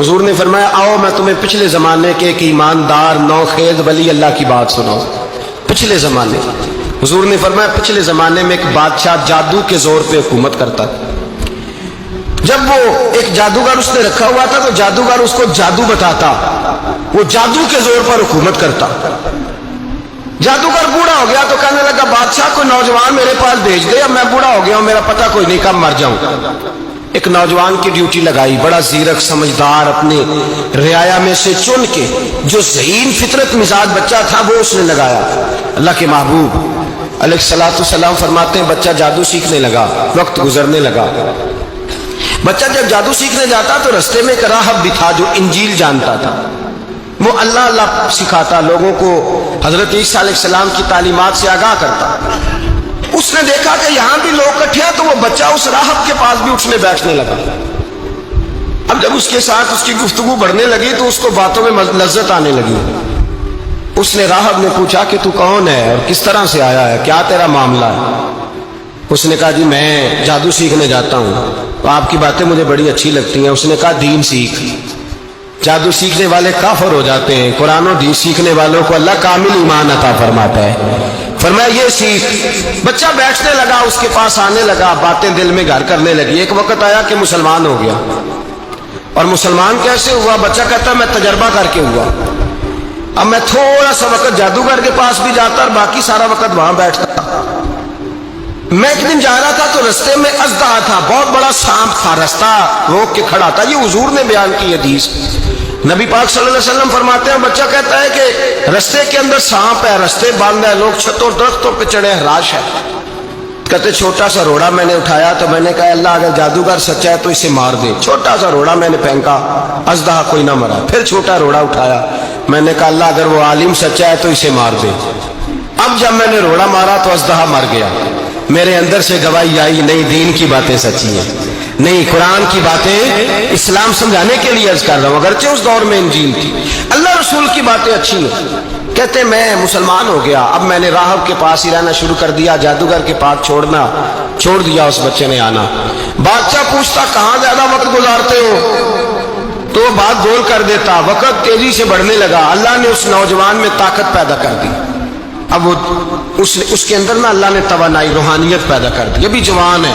حضور نے فرمایا آؤ میں تمہیں پچھلے زمانے کے ایک ایماندار نوخیز ولی اللہ کی بات سناؤں. پچھلے زمانے حضور نے فرمایا پچھلے زمانے میں ایک بادشاہ جادو کے زور پہ حکومت کرتا تھا. جب وہ ایک جادوگر اس نے رکھا ہوا تھا تو جادوگر اس کو جادو بتاتا, وہ جادو کے زور پر حکومت کرتا. جادوگر بوڑھا ہو گیا تو کہنے لگا بادشاہ کوئی نوجوان میرے پاس بھیج دے, اب میں بوڑھا ہو گیا ہوں, میرا پتہ کوئی نہیں, کب مر جاؤں. ایک نوجوان کی ڈیوٹی لگائی, بڑا زیرک سمجھدار, اپنے رعایا میں سے چن کے جو ذہین فطرت مزاج بچہ تھا وہ اس نے لگایا. اللہ کے محبوب علیہ الصلوۃ والسلام فرماتے ہیں بچہ جادو سیکھنے لگا, وقت گزرنے لگا. بچہ جب جادو سیکھنے جاتا تو رستے میں ایک راہب بھی تھا جو انجیل جانتا تھا, وہ اللہ اللہ سکھاتا, لوگوں کو حضرت عیسیٰ علیہ السلام کی تعلیمات سے آگاہ کرتا. اس نے دیکھا کہ یہاں بھی لوگ اکٹھے ہیں تو وہ بچہ اس راہب کے پاس بھی اٹھنے بیٹھنے لگا. اب جب اس کے ساتھ اس کی گفتگو بڑھنے لگی تو اس کو باتوں میں لذت آنے لگی. اس نے راہب نے پوچھا کہ تو کون ہے اور کس طرح سے آیا ہے, کیا تیرا معاملہ ہے؟ اس نے کہا جی میں جادو سیکھنے جاتا ہوں, تو آپ کی باتیں مجھے بڑی اچھی لگتی ہیں. اس نے کہا دین سیکھ. جادو سیکھنے والے کافر ہو جاتے ہیں, قرآن و دین سیکھنے والوں کو اللہ کامل ایمان عطا فرماتا ہے. فرمایا یہ سیکھ. بچہ بیٹھنے لگا, اس کے پاس آنے لگا, باتیں دل میں گھر کرنے لگی. ایک وقت آیا کہ مسلمان ہو گیا. اور مسلمان کیسے ہوا؟ بچہ کہتا میں تجربہ کر کے ہوا. اب میں تھوڑا سا وقت جادوگر کے پاس بھی جاتا اور باقی سارا وقت وہاں بیٹھتا. میں ایک دن جا رہا تھا تو رستے میں اژدہا تھا, بہت بڑا سانپ تھا, رستہ روک کے کھڑا تھا. یہ حضور نے بیان کی حدیث. نبی پاک صلی اللہ علیہ وسلم فرماتے ہیں بچہ کہتا ہے کہ رستے کے اندر سانپ ہے, رستے بند ہے, لوگ چھتوں درختوں پہ چڑھے, ہراش ہے. کہتے چھوٹا سا روڑا میں نے اٹھایا تو میں نے کہا اللہ اگر جادوگر سچا ہے تو اسے مار دے. چھوٹا سا روڑا میں نے پھینکا, اژدہا کوئی نہ مرا. پھر چھوٹا روڑا اٹھایا, میں نے کہا اللہ اگر وہ عالم سچا ہے تو اسے مار دے. اب جب میں نے روڑا مارا تو اژدہا مر گیا. میرے اندر سے گواہی آئی نہیں دین کی باتیں سچی ہیں, نہیں قرآن کی باتیں اسلام سمجھانے کے لیے عرض کر رہا ہوں. اگرچہ اس دور میں انجیل تھی, اللہ رسول کی باتیں اچھی ہیں. کہتے میں مسلمان ہو گیا. اب میں نے راہب کے پاس ہی رہنا شروع کر دیا, جادوگر کے پاس چھوڑ دیا. اس بچے نے آنا. بادشاہ پوچھتا کہاں زیادہ وقت گزارتے ہو, تو وہ بات گول کر دیتا. وقت تیزی سے بڑھنے لگا. اللہ نے اس نوجوان میں طاقت پیدا کر دی. اب وہ اس کے اندر نا اللہ نے توانائی روحانیت پیدا کر دی. ابھی جوان ہے,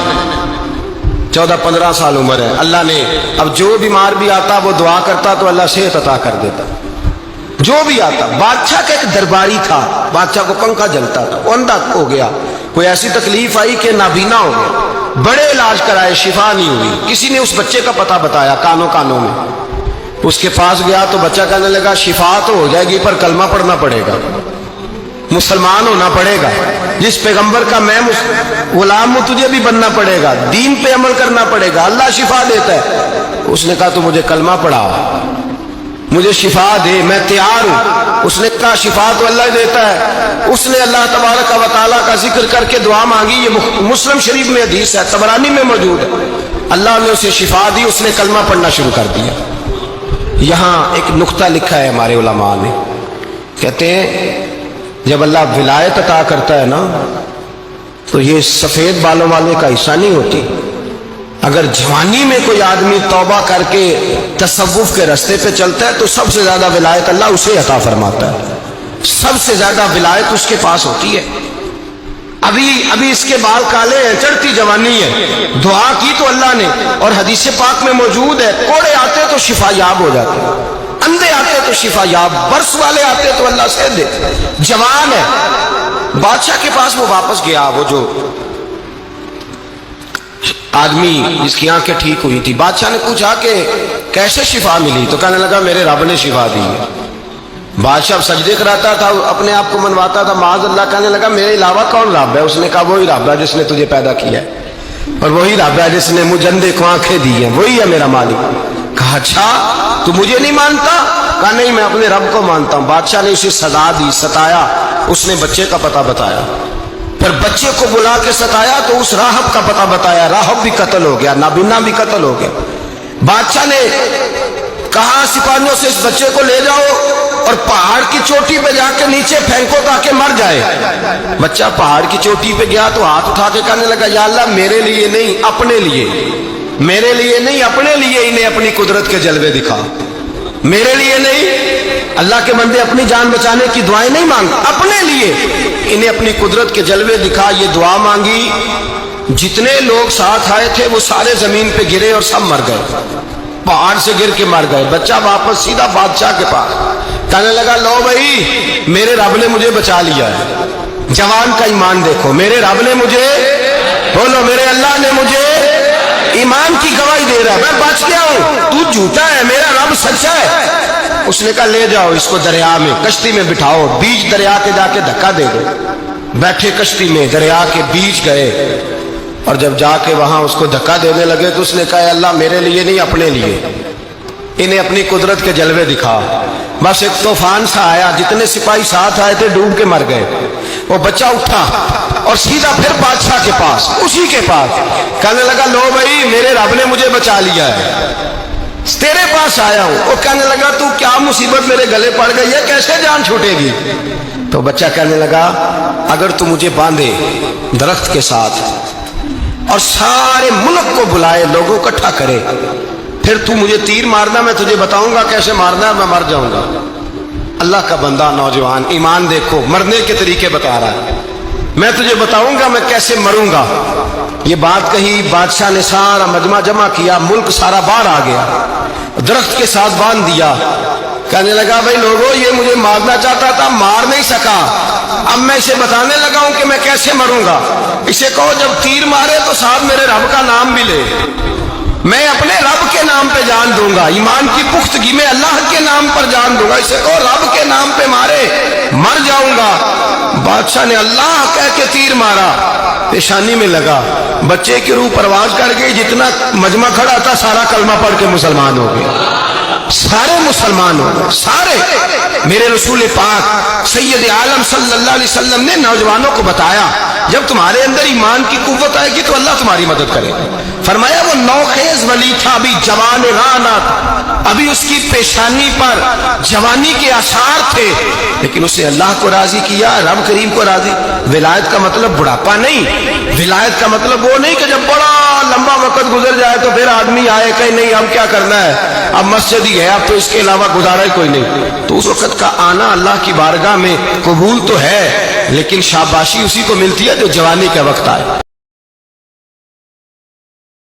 14-15 سال عمر ہے. اللہ نے اب جو بیمار بھی آتا وہ دعا کرتا تو اللہ صحت عطا کر دیتا. جو بھی آتا. بادشاہ کا ایک درباری تھا, بادشاہ کو پنکھا جلتا تھا, وہ اندھا ہو گیا. کوئی ایسی تکلیف آئی کہ نابینا ہو گیا. بڑے علاج کرائے, شفا نہیں ہوئی. کسی نے اس بچے کا پتہ بتایا کانوں میں. اس کے پاس گیا تو بچہ کہنے لگا شفا تو ہو جائے گی پر کلمہ پڑھنا پڑے گا, مسلمان ہونا پڑے گا, جس پیغمبر کا میں غلام ہوں تجھے بھی بننا پڑے گا, دین پہ عمل کرنا پڑے گا, اللہ شفا دیتا ہے. اس نے کہا تو مجھے کلمہ پڑھا, مجھے شفا دے, میں تیار ہوں. اس نے کہا شفا تو اللہ دیتا ہے. اس نے اللہ تبارک و تعالیٰ کا ذکر کر کے دعا مانگی. یہ مسلم شریف میں حدیث ہے, طبرانی میں موجود ہے. اللہ نے اسے شفا دی, اس نے کلمہ پڑھنا شروع کر دیا. یہاں ایک نقطہ لکھا ہے ہمارے علماء نے, کہتے ہیں جب اللہ ولایت عطا کرتا ہے نا تو یہ سفید بالوں والے کا حصہ نہیں ہوتی. اگر جوانی میں کوئی آدمی توبہ کر کے تصوف کے راستے پہ چلتا ہے تو سب سے زیادہ ولایت اللہ اسے عطا فرماتا ہے. سب سے زیادہ ولایت اس کے پاس ہوتی ہے. ابھی اس کے بال کالے ہیں, چڑھتی جوانی ہے, دعا کی تو اللہ نے, اور حدیث پاک میں موجود ہے کوڑے آتے تو شفا یاب ہو جاتے, اندھے آتے تو شفا یاب, برس والے آتے تو اللہ سے دے. جوان ہے. بادشاہ کے پاس وہ واپس گیا, وہ جو آدمی جس کی آنکھیں ٹھیک ہوئی تھی. بادشاہ نے پوچھا کہ کیسے شفا ملی, تو کہنے لگا میرے رب نے شفا دی ہے. بادشاہ سجدے کراتا تھا, اپنے آپ کو منواتا تھا معاذ اللہ. کہنے لگا میرے علاوہ کون رب ہے؟ اس نے کہا وہی رب ہے جس نے تجھے پیدا کیا ہے, اور وہی رب ہے جس نے مجھے اندھے کو آنکھیں دی ہیں, وہی ہے میرا مالک. کہا اچھا تو مجھے نہیں مانتا؟ کہا نہیں میں اپنے رب کو مانتا ہوں. بادشاہ نے اسے سزا دی, ستایا. اس نے بچے کا پتہ بتایا, پھر بچے کو بلا کے ستایا تو اس راہب کا پتہ بتایا. راہب بھی قتل ہو گیا, نابینا بھی قتل ہو گیا. بادشاہ نے کہا سپاہیوں سے اس بچے کو لے جاؤ اور پہاڑ کی چوٹی پہ جا کے نیچے پھینکو تاکہ مر جائے. بچہ پہاڑ کی چوٹی پہ گیا تو ہاتھ اٹھا کے کہنے لگا یا اللہ میرے لیے نہیں اپنے لیے, میرے لیے نہیں اپنے لیے انہیں اپنی قدرت کے جلوے دکھا. میرے لیے نہیں. اللہ کے بندے اپنی جان بچانے کی دعائیں نہیں مانگتے, اپنے لیے انہیں اپنی قدرت کے جلوے دکھا. یہ دعا مانگی, جتنے لوگ ساتھ آئے تھے وہ سارے زمین پہ گرے اور سب مر گئے, پہاڑ سے گر کے مر گئے. بچہ واپس سیدھا بادشاہ کے پاس کہنے لگا لو بھائی میرے رب نے مجھے بچا لیا ہے. جوان کا ایمان دیکھو, میرے رب نے مجھے, بولو میرے اللہ نے مجھے ایمان کی گواہی دے رہا ہے, میں بچ گیا ہوں, تو جھوٹا ہے, میرا رب سچا ہے. اس نے کہا لے جاؤ اس کو دریا میں, کشتی میں بٹھاؤ, بیچ دریا کے جا کے دھکا دے دو. بیٹھے کشتی میں, دریا کے بیچ گئے, اور جب جا کے وہاں اس کو دھکا دینے لگے تو اس نے کہا اللہ میرے لیے نہیں اپنے لیے انہیں اپنی قدرت کے جلوے دکھا. بس ایک طوفان سا آیا, جتنے سپاہی ساتھ آئے تھے ڈوب کے مر گئے. وہ بچہ اٹھا اور سیدھا پھر بادشاہ کے پاس, اسی کے پاس کہنے لگا لو بھائی میرے رب نے مجھے بچا لیا ہے, تیرے پاس آیا ہوں. وہ کہنے لگا تو کیا مصیبت میرے گلے پڑ گئی ہے, کیسے جان چھوٹے گی؟ تو بچہ کہنے لگا اگر تو مجھے باندھے درخت کے ساتھ اور سارے ملک کو بلائے, لوگوں کو اکٹھا کرے, پھر تو مجھے تیر مارنا, میں تجھے بتاؤں گا کیسے مارنا ہے, میں مر جاؤں گا. اللہ کا بندہ نوجوان, ایمان دیکھو, مرنے کے طریقے بتا رہا ہے. میں تجھے بتاؤں گا میں کیسے مروں گا. یہ بات کہی, بادشاہ نے سارا مجمع جمع کیا, ملک سارا باہر آ گیا, درخت کے ساتھ باندھ دیا. کہنے لگا بھائی لوگوں یہ مجھے مارنا چاہتا تھا, مار نہیں سکا, اب میں اسے بتانے لگا ہوں کہ میں کیسے مروں گا. اسے کہو جب تیر مارے تو ساتھ میرے رب کا نام بھی لے, میں اپنے رب کے نام پہ جان دوں گا, ایمان کی پختگی میں اللہ کے نام پر جان دوں گا. اسے کہو رب کے نام پہ مارے, مر جاؤں گا. بادشاہ نے اللہ کہہ کے تیر مارا, پیشانی میں لگا, بچے کی روح پرواز کر گئی. جتنا مجمع کھڑا تھا سارا کلمہ پڑھ کے مسلمان ہو گیا, سارے مسلمان ہو گئے سارے. میرے رسول پاک سید عالم صلی اللہ علیہ وسلم نے نوجوانوں کو بتایا جب تمہارے اندر ایمان کی قوت آئے گی تو اللہ تمہاری مدد کرے. فرمایا وہ نوخیز ولی تھا, ابھی جوان رانا تھا, ابھی اس کی پیشانی پر جوانی کے آثار تھے, لیکن اسے اللہ کو راضی کیا, رب کریم کو راضی. ولایت کا مطلب بڑھاپا نہیں, ولایت کا مطلب وہ نہیں کہ جب بڑا لمبا وقت گزر جائے تو پھر آدمی آئے کہ نہیں اب کیا کرنا ہے, اب مسجد ہی ہے, اب تو اس کے علاوہ گزارا ہی کوئی نہیں. تو اس وقت کا آنا اللہ کی بارگاہ میں قبول تو ہے, لیکن شاباشی اسی کو ملتی ہے جو جوانی کا وقت آئے.